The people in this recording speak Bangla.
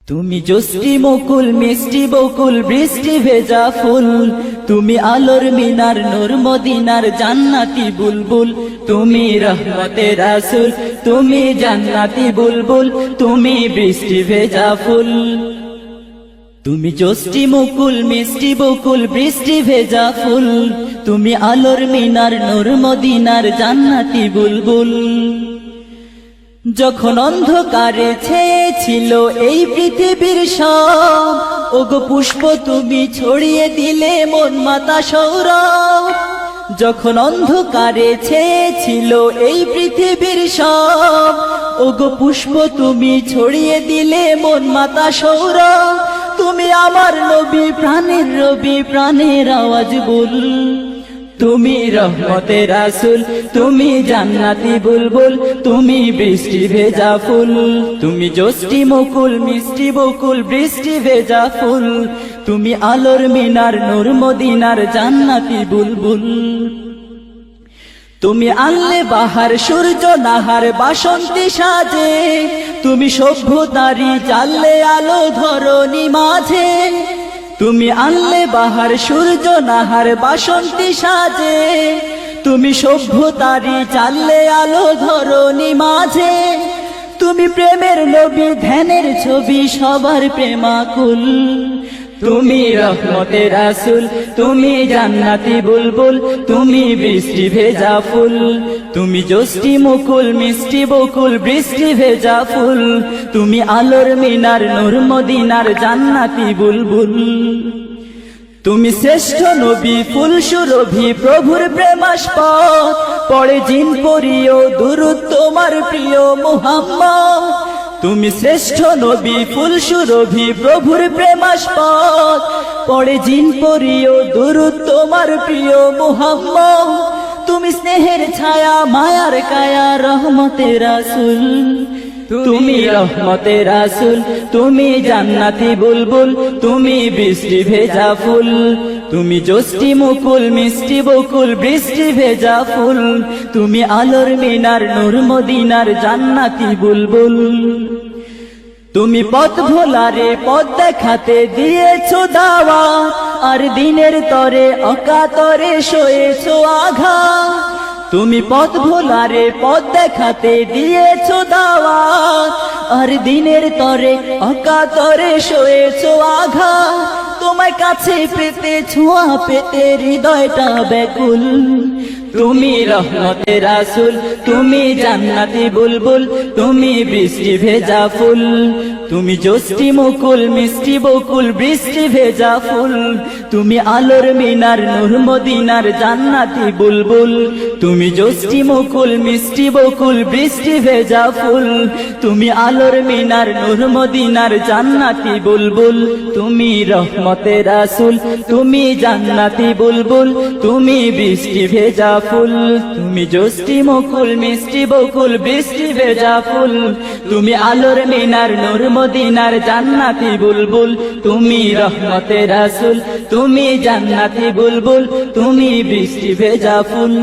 তুমি জোষ্টি মুকুল মিষ্টি বকুল বৃষ্টি ভেজা ফুল, তুমি আলোর মিনার নূর মদিনার জান্নাতি বুলবুল, তুমি রহমতের রাসূল, তুমি জান্নাতি বুলবুল, তুমি বৃষ্টি ভেজা ফুল। তুমি জোষ্টি মুকুল মিষ্টি বকুল বৃষ্টি ভেজা ফুল, তুমি আলোর মিনার নূর মদিনার জান্নাতি বুলবুল। যখন অন্ধকারে ছেয়েছিল এই পৃথিবীর সব, ওগো পুষ্প তুমি ছড়িয়ে দিলে মন মাতা সৌরভ। যখন অন্ধকারে ছেয়েছিল এই পৃথিবীর সব, ওগো পুষ্প তুমি ছড়িয়ে দিলে মন মাতা সৌরভ। তুমি আমার নবী প্রাণের রবি প্রাণের আওয়াজ বল, তুমি রহমতের রাসূল, তুমি জান্নাতি বুলবুল, তুমি বৃষ্টি ভেজা ফুল। তুমি জোষ্টি মুকুল মিষ্টি বকুল বৃষ্টি ভেজা ফুল, তুমি আলোর মিনার নূর মদিনার জান্নাতি বুলবুল। তুমি আনলে বাহার সূর্য নাহার বাসন্তী সাজে, তুমি সভ্যতারি জানলে আলো ধরণী মাঝে। তুমি আনলে বাহার সূর্য নাহার বাসন্তী সাজে, তুমি সভ্যতারি চাললে আলো ধরণী মাঝে। তুমি প্রেমের নবী ধ্যানের ছবি সবার প্রেমাকুল, তুমি রহমতের রাসূল, তুমি জান্নাতি বুলবুল, তুমি বৃষ্টি ভেজা ফুল। তুমি জোষ্টি মুকুল মিষ্টি বকুল বৃষ্টি ভেজা ফুল, তুমি আলোর মিনার নূর মদিনার জান্নাতি বুলবুল। তুমি শ্রেষ্ঠ নবী ফুল সুরভি প্রভুর প্রেমাস্পদ, পড়ে জিন পরিও দুরূদ তোমার প্রিয় মুহাম্মদ। তুমি শ্রেষ্ঠ নবী ফুল সুরভি প্রভুর প্রেমাস্পদ, পড়ে জিন পরিও দুরূদ তোমার প্রিয় মুহাম্মদ। তুমি স্নেহের ছায়া মায়ার কায়া রহমতের রাসূল, তুমি রহমতের রাসূল, তুমি জান্নাতি বুলবুল, তুমি বৃষ্টি ভেজা ফুল। তুমি জোষ্টি মুকুল মিষ্টি বকুল বৃষ্টি ভেজা ফুল, তুমি আলোর মিনার নূর মদিনার জান্নাতি বুলবুল। তুমি পথ ভোলারে পথ দেখাতে দিয়েছো দাওয়াত, আর দিনের তরে অকাতরে সয়েছো আঘাত। তুমি পথ ভোলারে পথ দেখাতে দিয়েছো দাওয়াত, আর দিনের তরে অকাতরে সয়েছো আঘাত। তোমায় কাছে পেতে ছোঁয়া পেতে হৃদয়টা ব্যাকুল, তুমি রহমতের রাসূল, তুমি জান্নাতি বুলবুল, তুমি বৃষ্টি ভেজা ফুল। তুমি জোষ্টি মুকুল মিষ্টি বকুল বৃষ্টি ভেজা ফুল, তুমি আলোর মিনার নূর মদিনার জান্নাতি বুলবুল। তুমি জোষ্টি মুকুল মিষ্টি বকুল বৃষ্টি ভেজা ফুল, তুমি আলোর মিনার নূর মদিনার জান্নাতি বুলবুল। তুমি রহমতের রাসূল, তুমি জান্নাতি বুলবুল, তুমি বৃষ্টি ভেজা ফুল। তুমি জোষ্টি মুকুল মিষ্টি বকুল বৃষ্টি ভেজা ফুল, তুমি আলোর মিনার নূর মদিনার জান্নাতি বুলবুল। তুমি রহমতের রাসূল, তুমি জান্নাতি বুলবুল, তুমি বৃষ্টি ভেজা ফুল।